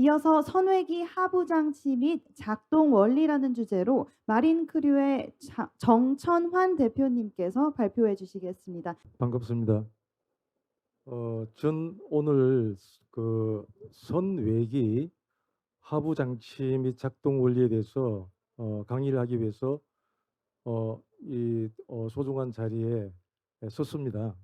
이어서 선외기 하부 장치 및 작동 원리라는 주제로 마린 크류의 정천환 대표님께서 발표해 주시겠습니다. 반갑습니다. 전 오늘 그 선외기 하부 장치 및 작동 원리에 대해서 강의를 하기 위해서 소중한 자리에 섰습니다.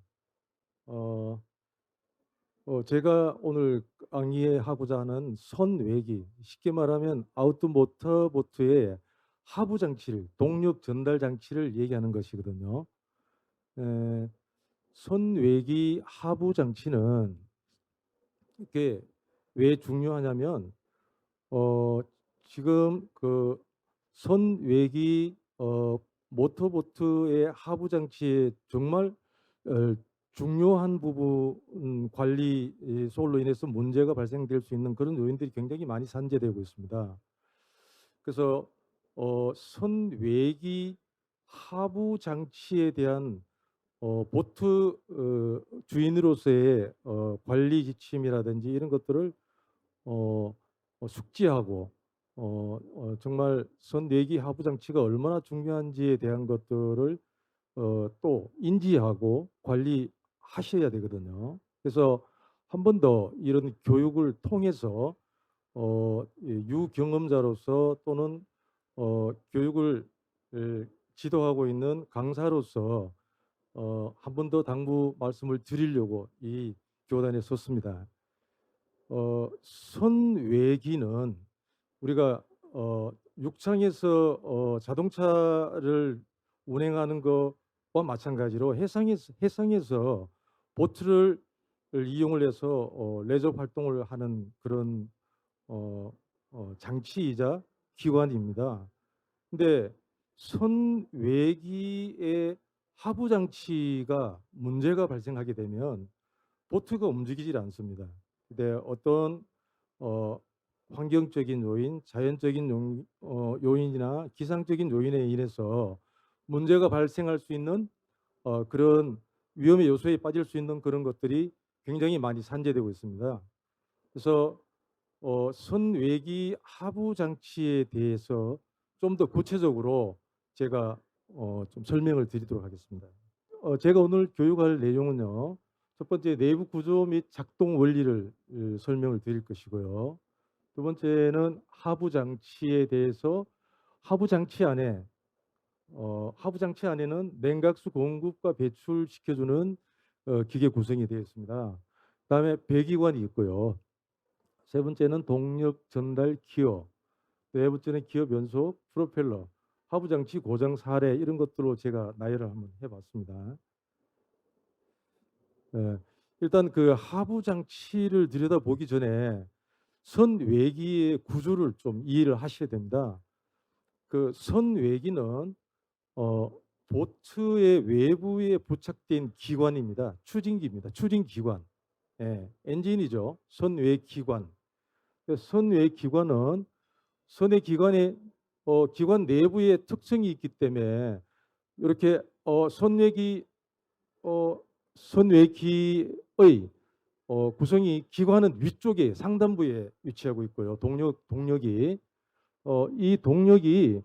어, 제가 오늘 강의하고자 하는 선외기, 쉽게 말하면 아우트모터 보트의 하부 장치를, 동력 전달 장치를 얘기하는 것이거든요. 에, 선외기 하부 장치는 이게 왜 중요하냐면 지금 그 선외기 모터보트의 하부 장치에 정말 어, 중요한 부분 관리 소홀로 인해서 문제가 발생될 수 있는 그런 요인들이 굉장히 많이 산재되고 있습니다. 그래서 선외기 하부 장치에 대한 보트 주인으로서의 관리 지침이라든지 이런 것들을 숙지하고 정말 선내기 하부 장치가 얼마나 중요한지에 대한 것들을 또 인지하고 관리하셔야 되거든요. 그래서 한 번 더 이런 교육을 통해서 유경험자로서 또는 교육을 지도하고 있는 강사로서 한 번 더 당부 말씀을 드리려고 이 교단에 섰습니다. 선외기는 우리가 육상에서 자동차를 운행하는 것과 마찬가지로 해상에서 보트를 이용을 해서 레저 활동을 하는 그런 장치이자 기관입니다. 근데 선외기의 하부 장치가 문제가 발생하게 되면 보트가 움직이질 않습니다. 근데 어떤 어, 환경적인 요인, 자연적인 요인이나 기상적인 요인에 인해서 문제가 발생할 수 있는 그런 위험의 요소에 빠질 수 있는 그런 것들이 굉장히 많이 산재되고 있습니다. 그래서 선외기 하부 장치에 대해서 좀 더 구체적으로 제가 좀 설명을 드리도록 하겠습니다. 제가 오늘 교육할 내용은요. 첫 번째 내부 구조 및 작동 원리를 설명을 드릴 것이고요. 두 번째는 하부 장치에 대해서 하부 장치 안에는 냉각수 공급과 배출시켜주는 기계 구성이 되어 있습니다. 그다음에 배기관이 있고요. 세 번째는 동력 전달 기어, 네 번째는 기어 변속, 프로펠러, 하부 장치 고장 사례 이런 것들로 제가 나열을 한번 해봤습니다. 예, 일단 그 하부 장치를 들여다보기 전에 선외기의 구조를 좀 이해를 하셔야 됩니다. 그 선외기는 어, 보트의 외부에 부착된 기관입니다. 추진기입니다. 추진기관. 예, 엔진이죠. 선외기관. 선외기관은 선외기관의 기관 내부의 특성이 있기 때문에 이렇게 선외기의 구성이 기관은 위쪽에 상단부에 위치하고 있고요. 동력이 이 동력이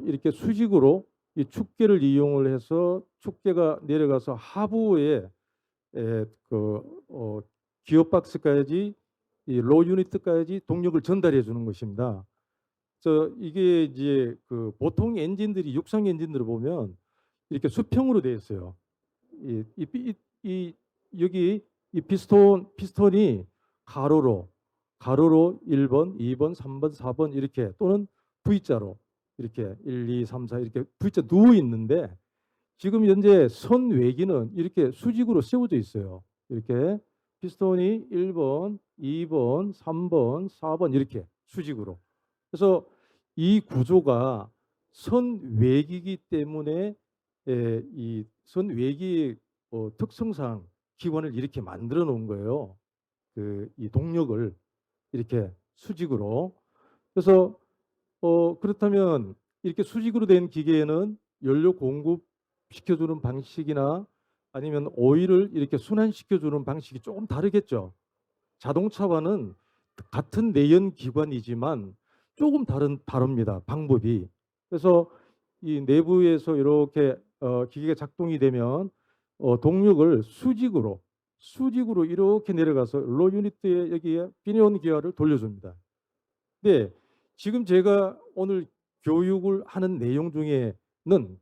이렇게 수직으로 이 축계를 이용을 해서 축계가 내려가서 하부에 기어박스까지 이 로 유니트까지 동력을 전달해 주는 것입니다. 이게 이제 그 보통 엔진들이 육상 엔진들을 보면 이렇게 수평으로 되어 있어요. 이, 이, 이, 이 여기 이 피스톤이 가로로 1번, 2번, 3번, 4번 이렇게 또는 V자로 이렇게 1, 2, 3, 4 이렇게 V자 누워 있는데 지금 현재 선외기는 이렇게 수직으로 세워져 있어요. 이렇게 피스톤이 1번, 2번, 3번, 4번 이렇게 수직으로. 그래서 이 구조가 선외기이기 때문에 이 선외기의 특성상 기관을 이렇게 만들어 놓은 거예요. 이 동력을 이렇게 수직으로. 그래서 그렇다면 이렇게 수직으로 된 기계에는 연료 공급 시켜주는 방식이나 아니면 오일을 이렇게 순환시켜주는 방식이 조금 다르겠죠. 자동차와는 같은 내연 기관이지만 조금 다릅니다. 방법이. 그래서 이 내부에서 이렇게 기계가 작동이 되면 동력을 수직으로 이렇게 내려가서 로 유니트에 여기에 비니온 기어를 돌려줍니다. 근데 지금 제가 오늘 교육을 하는 내용 중에는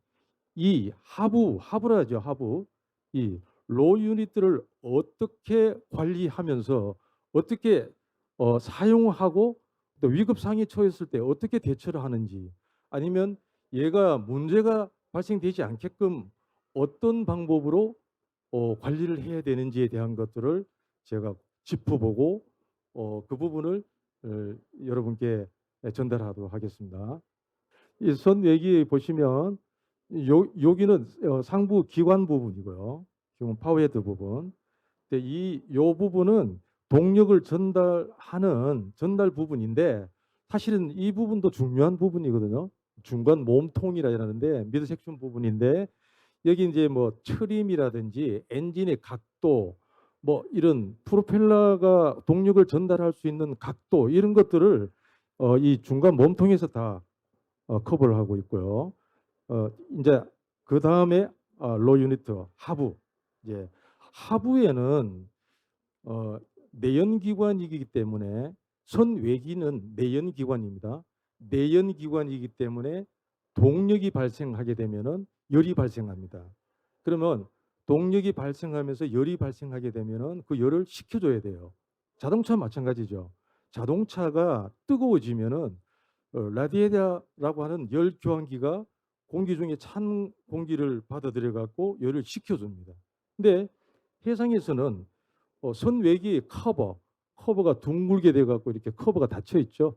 이 하부라 하죠. 하부. 이 로 유니트를 어떻게 관리하면서 어떻게 사용하고 또 위급 상황에 처했을 때 어떻게 대처를 하는지, 아니면 얘가 문제가 발생되지 않게끔 어떤 방법으로 관리를 해야 되는지에 대한 것들을 제가 짚어보고 그 부분을 여러분께 전달하도록 하겠습니다. 이 선외기 보시면 여기는 상부 기관 부분이고요. 지금 파워헤드 부분. 근데 요 부분은 동력을 전달하는 전달 부분인데 사실은 이 부분도 중요한 부분이거든요. 중간 몸통이라 하는데 미드 섹션 부분인데 여기 이제 뭐 트림이라든지 엔진의 각도, 뭐 이런 프로펠러가 동력을 전달할 수 있는 각도, 이런 것들을 이 중간 몸통에서 다 커버를 하고 있고요. 이제 그 다음에 로 유니트 하부. 이제 하부에는 내연기관이기 때문에 선외기는 내연기관입니다. 내연기관이기 때문에 동력이 발생하게 되면은 열이 발생합니다. 그러면 동력이 발생하면서 열이 발생하게 되면은 그 열을 식혀줘야 돼요. 자동차 마찬가지죠. 자동차가 뜨거워지면은 라디에이터라고 하는 열 교환기가 공기 중에 찬 공기를 받아들여 갖고 열을 식혀줍니다. 근데 해상에서는 선외기 커버가 둥글게 돼 갖고 이렇게 커버가 닫혀 있죠.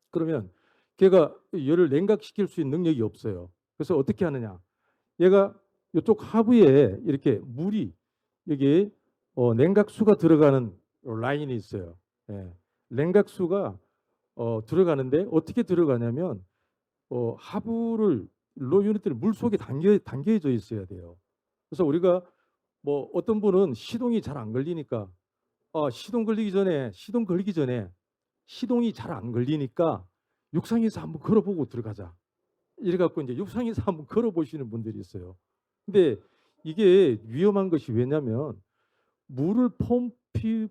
그러면 걔가 열을 냉각시킬 수 있는 능력이 없어요. 그래서 어떻게 하느냐? 얘가 이쪽 하부에 이렇게 물이 여기 냉각수가 들어가는 라인이 있어요. 예. 냉각수가 들어가는데 어떻게 들어가냐면 하부를 로 유니트를 물 속에 담겨져 있어야 돼요. 그래서 우리가 뭐 어떤 분은 시동이 잘 안 걸리니까 시동 걸리기 전에 시동이 잘 안 걸리니까 육상에서 한번 걸어보고 들어가자. 이래 갖고 이제 육상에서 한번 걸어보시는 분들이 있어요. 근데 이게 위험한 것이 왜냐면 물을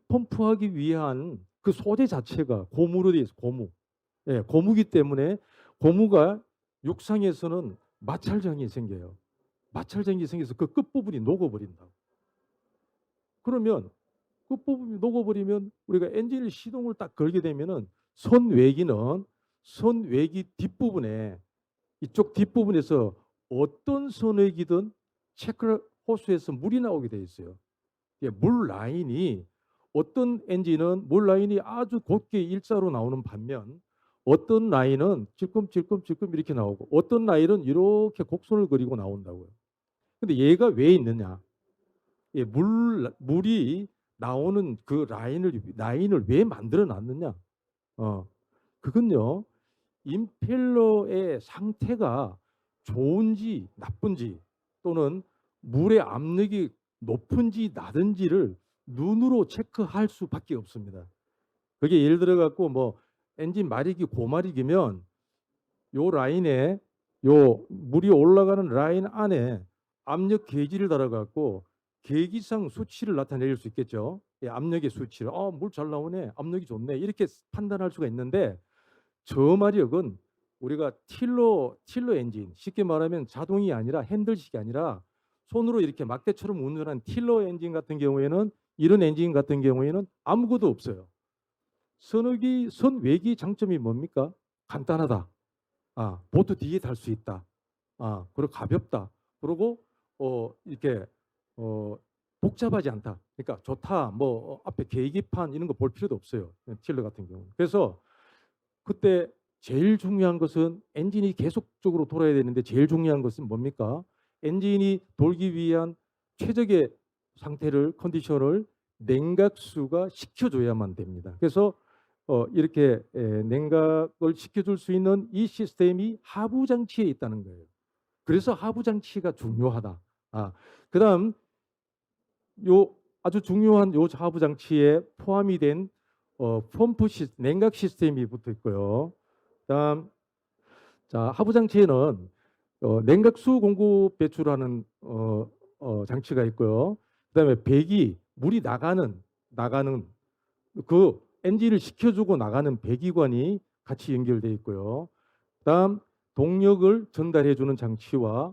펌프하기 위한 그 소재 자체가 고무로 되어 있어요. 고무. 예, 고무기 때문에 고무가 육상에서는 마찰장이 생겨요. 마찰장이 생겨서 그 끝부분이 녹아버린다고. 그러면 끝부분이 녹아버리면 우리가 엔진을 시동을 딱 걸게 되면은 선외기 뒷부분에 이쪽 뒷부분에서 어떤 선외기든 체크 호스에서 물이 나오게 돼 있어요. 물 라인이 어떤 엔진은 물 라인이 아주 곧게 일자로 나오는 반면 어떤 라인은 질끔질끔 이렇게 나오고 어떤 라인은 이렇게 곡선을 그리고 나온다고요. 근데 얘가 왜 있느냐? 물이 나오는 그 라인을 왜 만들어 놨느냐? 그건요. 임펠러의 상태가 좋은지 나쁜지 또는 물의 압력이 높은지 낮은지를 눈으로 체크할 수밖에 없습니다. 그게 예를 들어 갖고 뭐 엔진 마력이 고마력이면 요 라인에 요 물이 올라가는 라인 안에 압력 게이지를 달아 갖고 계기상 수치를 나타낼 수 있겠죠. 압력의 수치를 물 잘 나오네, 압력이 좋네, 이렇게 판단할 수가 있는데 저마력은 우리가 틸러 엔진, 쉽게 말하면 자동이 아니라 핸들식이 아니라 손으로 이렇게 막대처럼 운전한 틸러 엔진 같은 경우에는 이런 엔진 같은 경우에는 아무것도 없어요. 선외기 장점이 뭡니까? 간단하다. 보트 뒤에 달 수 있다. 그리고 가볍다. 그리고 이렇게 복잡하지 않다. 그러니까 좋다. 뭐 앞에 계기판 이런 거 볼 필요도 없어요. 틸러 같은 경우. 그래서 그때 제일 중요한 것은 엔진이 계속적으로 돌아야 되는데 제일 중요한 것은 뭡니까? 엔진이 돌기 위한 최적의 컨디션을 냉각수가 식혀줘야만 됩니다. 그래서 이렇게 냉각을 식혀줄 수 있는 이 시스템이 하부 장치에 있다는 거예요. 그래서 하부 장치가 중요하다. 그다음 요 아주 중요한 요 하부 장치에 포함이 된 냉각 시스템이 붙어 있고요. 그다음 자, 하부 장치에는 냉각수 공급 배출하는 장치가 있고요. 그다음에 배기 물이 나가는 그 엔진을 식혀주고 나가는 배기관이 같이 연결돼 있고요. 그다음 동력을 전달해주는 장치와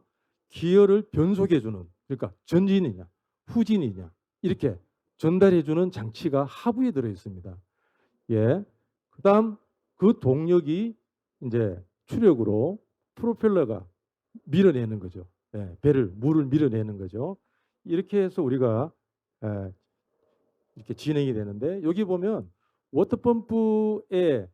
기어를 변속해주는, 그러니까 전진이냐 후진이냐 이렇게 전달해주는 장치가 하부에 들어 있습니다. 예. 그다음 그 동력이 이제 추력으로 프로펠러가 밀어내는 거죠. 예, 물을 밀어내는 거죠. 이렇게 해서 우리가 이렇게 진행이 되는데, 여기 보면 워터펌프에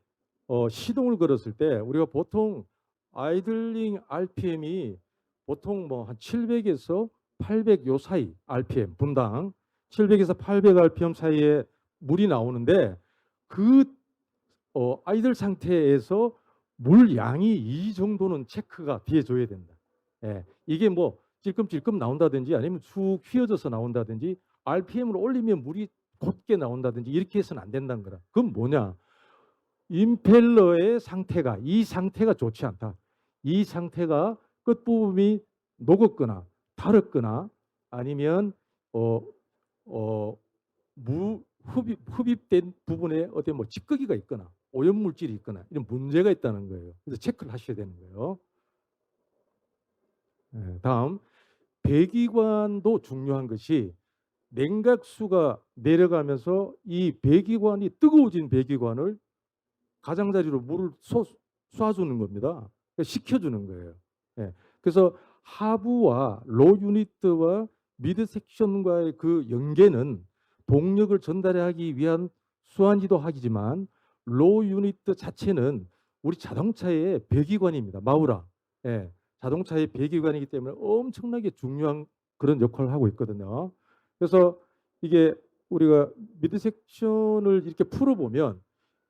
시동을 걸었을 때 우리가 보통 아이들링 RPM이 보통 뭐 한 700에서 800 요 사이 RPM 분당 700에서 800 RPM 사이에 물이 나오는데, 그 아이들 상태에서 물 양이 이 정도는 체크가 돼줘야 된다. 예, 이게 뭐 찔끔찔끔 나온다든지 아니면 쭉 휘어져서 나온다든지 RPM을 올리면 물이 곧게 나온다든지 이렇게 해서는 안 된다는 거라. 그건 뭐냐? 임펠러의 상태가, 이 상태가 좋지 않다. 이 상태가 끝부분이 녹았거나 닳았거나 아니면 어, 어, 흡입된 부분에 어떤 뭐 찌꺼기가 있거나 오염물질이 있거나 이런 문제가 있다는 거예요. 그래서 체크를 하셔야 되는 거예요. 다음 배기관도 중요한 것이, 냉각수가 내려가면서 이 배기관이 뜨거워진 배기관을 가장자리로 물을 쏴주는 겁니다. 그러니까 식혀주는 거예요. 예. 그래서 하부와 로 유니트와 미드 섹션과의 그 연계는 동력을 전달하기 위한 수완지도하기지만, 로 유니트 자체는 우리 자동차의 배기관입니다. 마우라. 예. 자동차의 배기관이기 때문에 엄청나게 중요한 그런 역할을 하고 있거든요. 그래서 이게 우리가 미드 섹션을 이렇게 풀어보면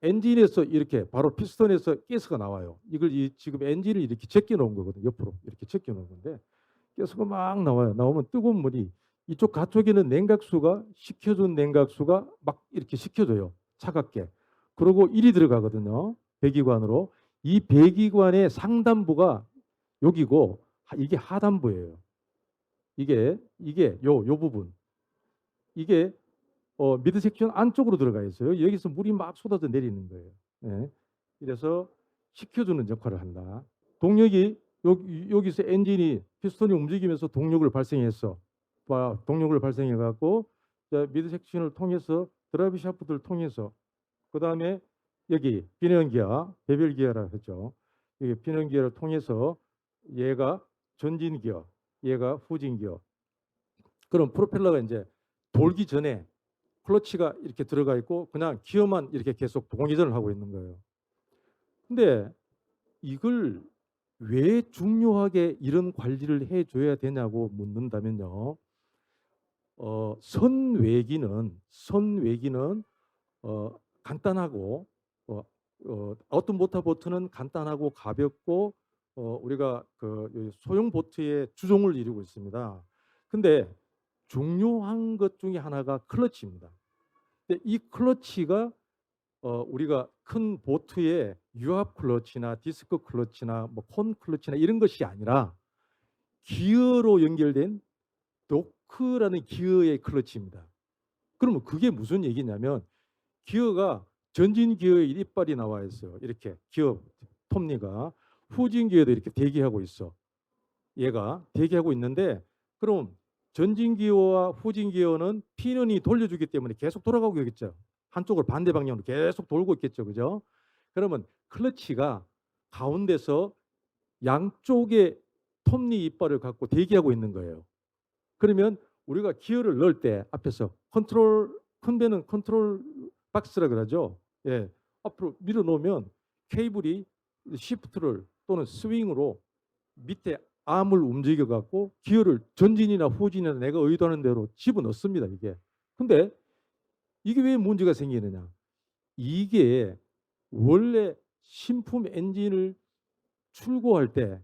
엔진에서 이렇게 바로 피스톤에서 가스가 나와요. 이걸 지금 엔진을 이렇게 제껴 놓은 거거든요. 옆으로 이렇게 제껴 놓은 건데 가스가 막 나와요. 나오면 뜨거운 물이 이쪽 가쪽에는 냉각수가 식혀준 냉각수가 막 이렇게 식혀줘요. 차갑게. 그리고 일이 들어가거든요. 배기관으로. 이 배기관의 상단부가 여기고 이게 하단부예요. 이게 요 부분. 이게 미드 섹션 안쪽으로 들어가 있어요. 여기서 물이 막 쏟아져 내리는 거예요. 예. 이래서 식혀주는 역할을 한다. 동력이 여기서 엔진이 피스톤이 움직이면서 동력을 발생했어. 동력을 발생해 갖고 미드 섹션을 통해서 드라이브 샤프트를 통해서, 그 다음에 여기 비너언 기어, 배별 기어라 했죠. 여기 비너언 기어를 통해서 얘가 전진 기어, 얘가 후진 기어. 그럼 프로펠러가 이제 돌기 전에 클러치가 이렇게 들어가 있고 그냥 기어만 이렇게 계속 동회전을 하고 있는 거예요. 근데 이걸 왜 중요하게 이런 관리를 해줘야 되냐고 묻는다면요. 선외기는 간단하고 아웃 모터 보트는 간단하고 가볍고 우리가 그 소형 보트의 주종을 이루고 있습니다. 근데 중요한 것 중에 하나가 클러치입니다. 근데 이 클러치가 우리가 큰 보트의 유압 클러치나 디스크 클러치나 뭐 콘 클러치나 이런 것이 아니라 기어로 연결된 도크라는 기어의 클러치입니다. 그러면 그게 무슨 얘기냐면, 기어가 전진 기어의 이빨이 나와 있어요. 이렇게 기어 톱니가. 후진 기어도 이렇게 대기하고 있어. 얘가 대기하고 있는데, 그럼 전진 기어와 후진 기어는 피넌이 돌려주기 때문에 계속 돌아가고 있겠죠. 한쪽을 반대 방향으로 계속 돌고 있겠죠. 그죠? 그러면 클러치가 가운데서 양쪽의 톱니 이빨을 갖고 대기하고 있는 거예요. 그러면 우리가 기어를 넣을 때 앞에서 큰 배는 컨트롤 박스라 그러죠. 예. 앞으로 밀어 놓으면 케이블이 시프트를 또는 스윙으로 밑에 암을 움직여 갖고 기어를 전진이나 후진이나 내가 의도하는 대로 집어넣습니다. 이게. 근데 이게 왜 문제가 생기느냐? 이게 원래 신품 엔진을 출고할 때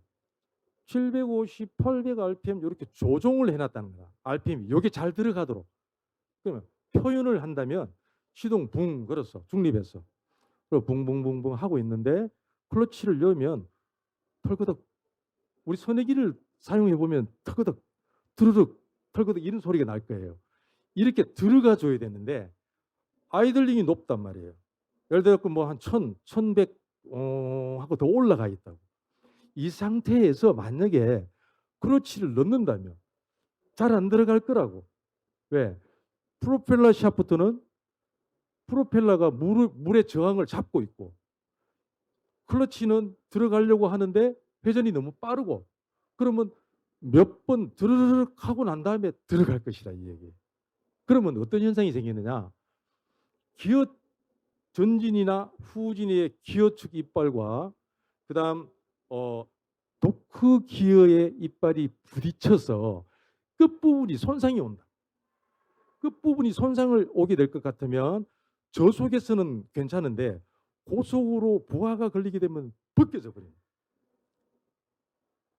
750, 800 RPM 이렇게 조정을 해놨다는 거야. RPM이 여기 잘 들어가도록. 그러면 표현을 한다면 시동 붕 걸었어. 중립했어. 그리고 붕붕붕붕 하고 있는데 클러치를 넣으면 털그덕, 우리 선회기를 사용해 보면 털그덕 드르륵 털그덕 이런 소리가 날 거예요. 이렇게 들어가 줘야 되는데 아이들링이 높단 말이에요. 예를 들어 뭐한 1000, 1100 하고 더 올라가 있다고. 이 상태에서 만약에 클러치를 넣는다면 잘 안 들어갈 거라고. 왜? 프로펠러 샤프트는 프로펠러가 물의 저항을 잡고 있고 클러치는 들어가려고 하는데 회전이 너무 빠르고 그러면 몇 번 드르륵 하고 난 다음에 들어갈 것이라 이 얘기. 그러면 어떤 현상이 생기느냐? 기어 전진이나 후진의 기어축 이빨과 그다음 도크 기어의 이빨이 부딪혀서 끝부분이 손상이 온다. 끝부분이 손상을 오게 될 것 같으면 저속에서는 괜찮은데 고속으로 부하가 걸리게 되면 벗겨져 버립니다.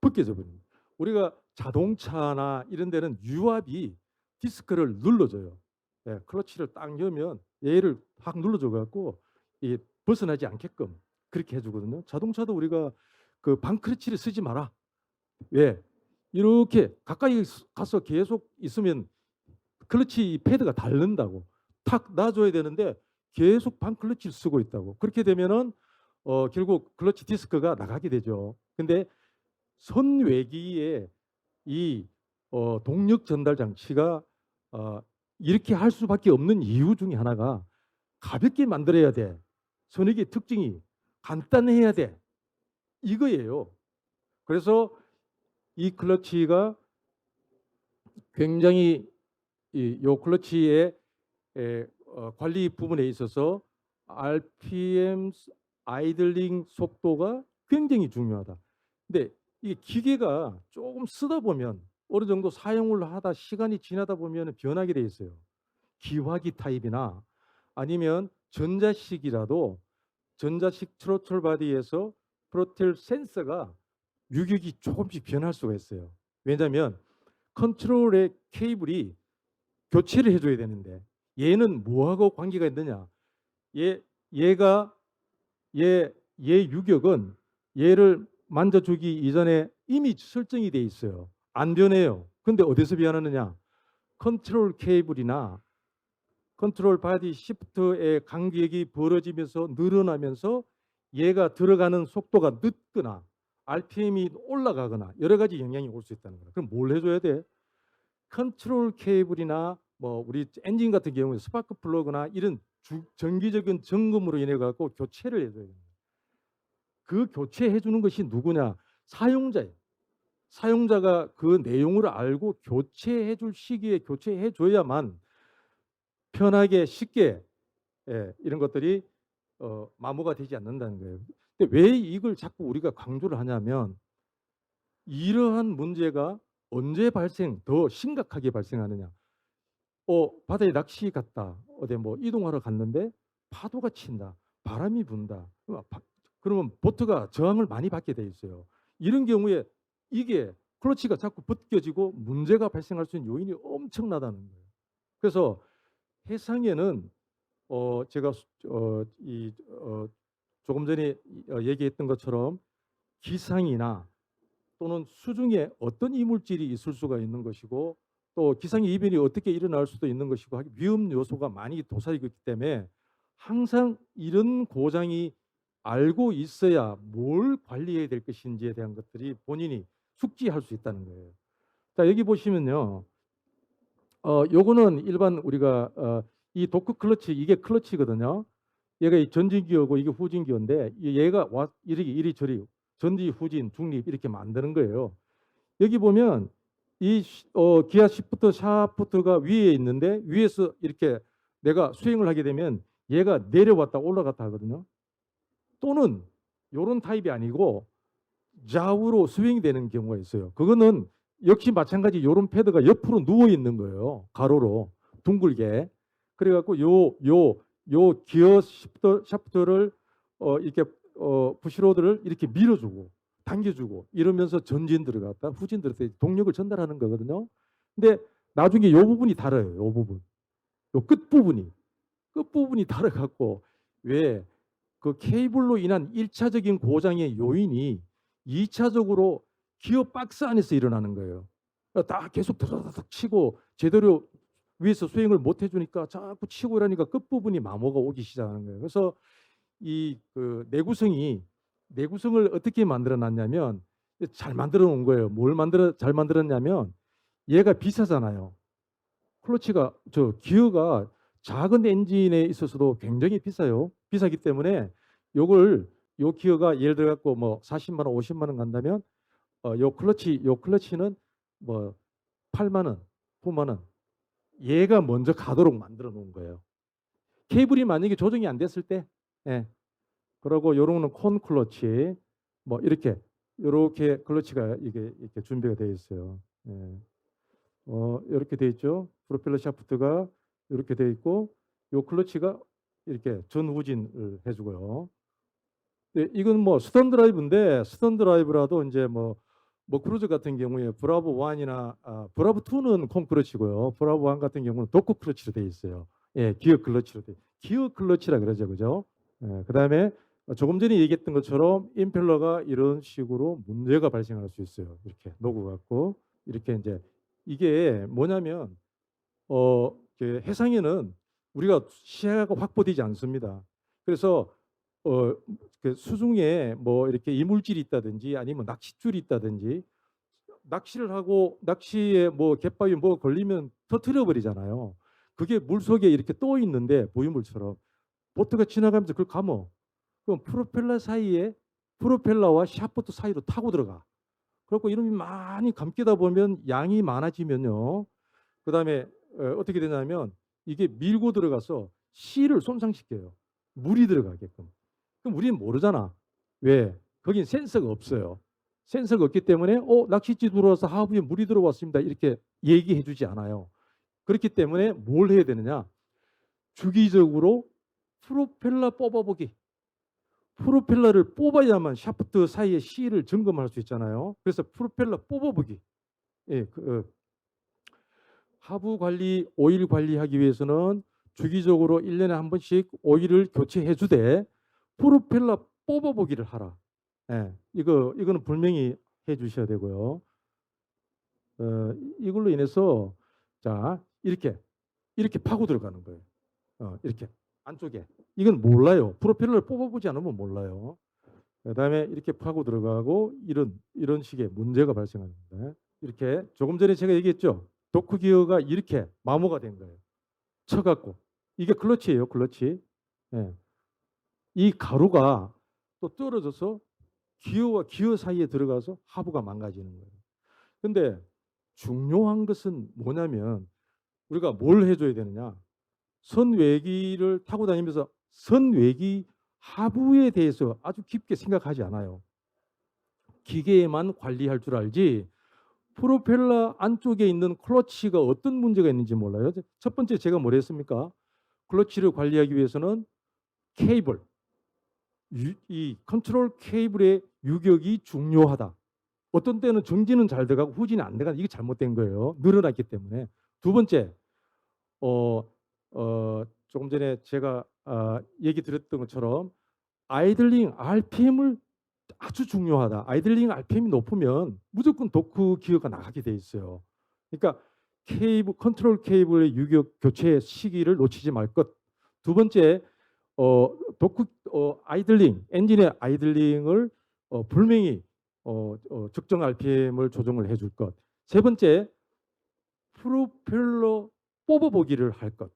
벗겨져 버립니다. 우리가 자동차나 이런 데는 유압이 디스크를 눌러줘요. 예, 클러치를 딱 넣으면 얘를 확 눌러줘 갖고 이 벗어나지 않게끔 그렇게 해주거든요. 자동차도 우리가 그 방크러치를 쓰지 마라. 왜? 이렇게 가까이 가서 계속 있으면 클러치 패드가 닳는다고. 탁 놔줘야 되는데 계속 방클러치를 쓰고 있다고. 그렇게 되면은 결국 클러치 디스크가 나가게 되죠. 근데 선외기에 이 동력 전달 장치가 이렇게 할 수밖에 없는 이유 중에 하나가 가볍게 만들어야 돼. 선외기의 특징이 간단해야 돼. 이거예요. 그래서 이 클러치가 굉장히 요 클러치의 관리 부분에 있어서 RPM 아이들링 속도가 굉장히 중요하다. 근데 이 기계가 조금 쓰다 보면 어느 정도 사용을 하다 시간이 지나다 보면 변하게 돼 있어요. 기화기 타입이나 아니면 전자식이라도 전자식 트로틀 바디에서 트로틀 센서가 유격이 조금씩 변할 수가 있어요. 왜냐하면 컨트롤의 케이블이 교체를 해줘야 되는데 얘는 뭐하고 관계가 있느냐? 얘가 얘 유격은 얘를 만져주기 이전에 이미 설정이 돼 있어요. 안 변해요. 근데 어디서 변하느냐? 컨트롤 케이블이나 컨트롤 바디 시프트의 간격이 벌어지면서 늘어나면서 얘가 들어가는 속도가 늦거나 RPM이 올라가거나 여러 가지 영향이 올 수 있다는 거예요. 그럼 뭘 해줘야 돼? 컨트롤 케이블이나 뭐 우리 엔진 같은 경우에 스파크 플러그나 이런 정기적인 점검으로 인해 갖고 교체를 해줘야 됩니다. 그 교체해 주는 것이 누구냐? 사용자예요. 사용자가 그 내용을 알고 교체해 줄 시기에 교체해 줘야만 편하게 쉽게 이런 것들이 마모가 되지 않는다는 거예요. 근데 왜 이걸 자꾸 우리가 강조를 하냐면 이러한 문제가 언제 더 심각하게 발생하느냐? 바다에 낚시 갔다. 어디 뭐 이동하러 갔는데 파도가 친다. 바람이 분다. 그러면 보트가 저항을 많이 받게 돼 있어요. 이런 경우에 이게 클러치가 자꾸 벗겨지고 문제가 발생할 수 있는 요인이 엄청나다는 거예요. 그래서 해상에는 제가 조금 전에 얘기했던 것처럼 기상이나 또는 수중에 어떤 이물질이 있을 수가 있는 것이고 또 기상의 이변이 어떻게 일어날 수도 있는 것이고 위험 요소가 많이 도사리고 있기 때문에 항상 이런 고장이 알고 있어야 뭘 관리해야 될 것인지에 대한 것들이 본인이 숙지할 수 있다는 거예요. 자, 여기 보시면요. 요거는 일반 우리가 이 도크 클러치 이게 클러치거든요. 얘가 전진기어고 이게 후진기어인데 얘가 이리저리 전지, 후진, 중립 이렇게 만드는 거예요. 여기 보면 이 기아 시프트 샤프트가 위에 있는데 위에서 이렇게 내가 스윙을 하게 되면 얘가 내려왔다 올라갔다 하거든요. 또는 이런 타입이 아니고 좌우로 스윙이 되는 경우가 있어요. 그거는 역시 마찬가지 이런 패드가 옆으로 누워 있는 거예요. 가로로 둥글게. 그래갖고 요 기어 샤프트를 이렇게 부시로드를 이렇게 밀어주고 당겨주고 이러면서 전진 들어갔다 후진 들어갔다 동력을 전달하는 거거든요. 근데 나중에 요 부분이 달아요. 요 부분, 요 끝 부분이 끝부분이 달아 갖고 왜 그 케이블로 인한 1차적인 고장의 요인이 2차적으로 기어 박스 안에서 일어나는 거예요. 다 계속 더덕더덕 치고 제대로 위에서 수행을 못 해주니까 자꾸 치고 이러니까 끝부분이 마모가 오기 시작하는 거예요. 그래서 이 그 내구성을 어떻게 만들어 놨냐면 잘 만들어 놓은 거예요. 잘 만들었냐면 얘가 비싸잖아요. 클러치가 기어가 작은 엔진에 있어서도 굉장히 비싸요. 비싸기 때문에 요 기어가 예를 들어 갖고 뭐 40만 원, 50만 원 간다면 요 클러치는 뭐 8만 원, 9만 원. 얘가 먼저 가도록 만들어 놓은 거예요. 케이블이 만약에 조정이 안 됐을 때, 예. 그리고 요런 거는 콘 클러치, 뭐 이렇게 클러치가 이게 이렇게 준비가 되어 있어요. 예. 이렇게 되어 있죠. 프로펠러 샤프트가 이렇게 되어 있고, 요 클러치가 이렇게 전후진을 해주고요. 네, 이건 뭐 스턴 드라이브인데 스턴 드라이브라도 이제 뭐 크루즈 같은 경우에 브라보 1이나 브라보 2는 콩 클러치고요. 브라보 1 같은 경우는 도크 클러치로 되어 있어요. 예, 기어 클러치로 기어 클러치라 그러죠, 그죠? 예, 그다음에 조금 전에 얘기했던 것처럼 임펠러가 이런 식으로 문제가 발생할 수 있어요. 이렇게 녹아갖고 이렇게 이제 이게 뭐냐면 해상에는 우리가 시야가 확보되지 않습니다. 그래서 그 수중에 뭐 이렇게 이물질이 있다든지 아니면 낚싯줄이 있다든지 낚시를 하고 낚시에 뭐 갯바위 뭐 걸리면 터트려 버리잖아요. 그게 물 속에 이렇게 떠 있는데 부유물처럼 보트가 지나가면서 그걸 감어. 그럼 프로펠러와 샤프트 사이로 타고 들어가. 그렇고 이름이 많이 감기다 보면 양이 많아지면요. 그다음에 어떻게 되냐면 이게 밀고 들어가서 실을 손상시켜요. 물이 들어가게끔. 그럼 우리는 모르잖아. 왜? 거긴 센서가 없어요. 센서가 없기 때문에 낚싯지 들어와서 하부에 물이 들어왔습니다. 이렇게 얘기해 주지 않아요. 그렇기 때문에 뭘 해야 되느냐? 주기적으로 프로펠러 뽑아보기. 프로펠러를 뽑아야만 샤프트 사이의 실을 점검할 수 있잖아요. 그래서 프로펠러 뽑아보기. 예, 하부 관리, 오일 관리하기 위해서는 주기적으로 1년에 한 번씩 오일을 교체해 주되 프로펠러 뽑아보기를 하라. 예, 이거는 분명히 해 주셔야 되고요. 이걸로 인해서 자 이렇게 파고 들어가는 거예요. 이렇게 안쪽에 이건 몰라요. 프로펠러를 뽑아보지 않으면 몰라요. 그다음에 이렇게 파고 들어가고 이런 식의 문제가 발생합니다. 이렇게 조금 전에 제가 얘기했죠. 도크 기어가 이렇게 마모가 된 거예요. 쳐갖고 이게 클러치예요, 클러치. 예. 이 가루가 또 떨어져서 기어와 기어 사이에 들어가서 하부가 망가지는 거예요. 근데 중요한 것은 뭐냐면 우리가 뭘 해줘야 되느냐? 선외기를 타고 다니면서 선외기 하부에 대해서 아주 깊게 생각하지 않아요. 기계에만 관리할 줄 알지 프로펠러 안쪽에 있는 클러치가 어떤 문제가 있는지 몰라요. 첫 번째 제가 뭘 했습니까? 클러치를 관리하기 위해서는 케이블, 이 컨트롤 케이블의 유격이 중요하다. 어떤 때는 정지는 잘 들어가고 후진이 안 들어가는 이게 잘못된 거예요. 늘어났기 때문에. 두 번째, 조금 전에 제가 얘기 드렸던 것처럼 아이들링 RPM을 아주 중요하다. 아이들링 RPM이 높으면 무조건 도크 기어가 나가게 돼 있어요. 그러니까 컨트롤 케이블의 유격 교체 시기를 놓치지 말 것. 두 번째, 엔진의 아이들링을 분명히 적정 RPM을 조정을 해줄 것. 세 번째, 프로펠러 뽑아보기를 할 것.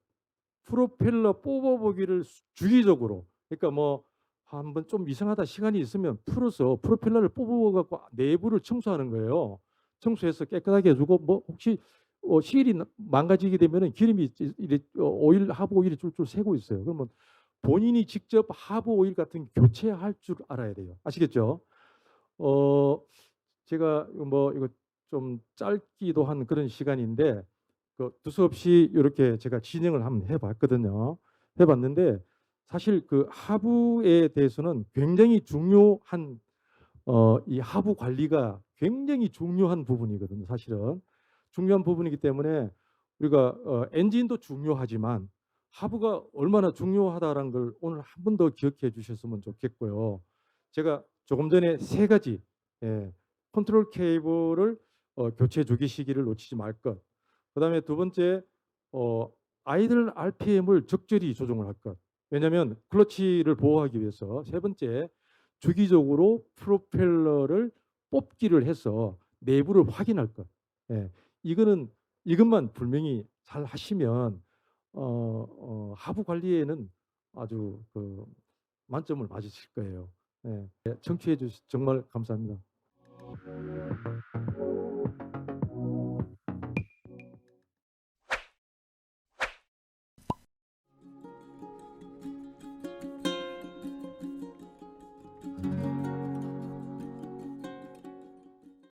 프로펠러 뽑아보기를 주기적으로. 그러니까 뭐 한번 좀 이상하다 시간이 있으면 풀어서 프로펠러를 뽑아갖고 내부를 청소하는 거예요. 청소해서 깨끗하게 해주고 뭐 혹시 실이 망가지게 되면은 기름이 하부 오일이 줄줄 새고 있어요. 그러면 본인이 직접 하부 오일 같은 교체할 줄 알아야 돼요. 아시겠죠? 제가 뭐 이거 좀 짧기도 한 그런 시간인데 두서없이 이렇게 제가 진행을 한번 해봤거든요. 해봤는데 사실 그 하부에 대해서는 굉장히 중요한 이 하부 관리가 굉장히 중요한 부분이거든요. 사실은 중요한 부분이기 때문에 우리가 엔진도 중요하지만 하부가 얼마나 중요하다는 걸 오늘 한 번 더 기억해 주셨으면 좋겠고요. 제가 조금 전에 세 가지, 예, 컨트롤 케이블을 교체 주기 시기를 놓치지 말 것. 그다음에 두 번째, 아이들 RPM을 적절히 조정을 할 것. 왜냐하면 클러치를 보호하기 위해서. 세 번째, 주기적으로 프로펠러를 뽑기를 해서 내부를 확인할 것. 예, 이것만 분명히 잘 하시면 하부 관리에는 아주 그 만점을 맞으실 거예요. 예, 청취해 주셔서 정말 감사합니다.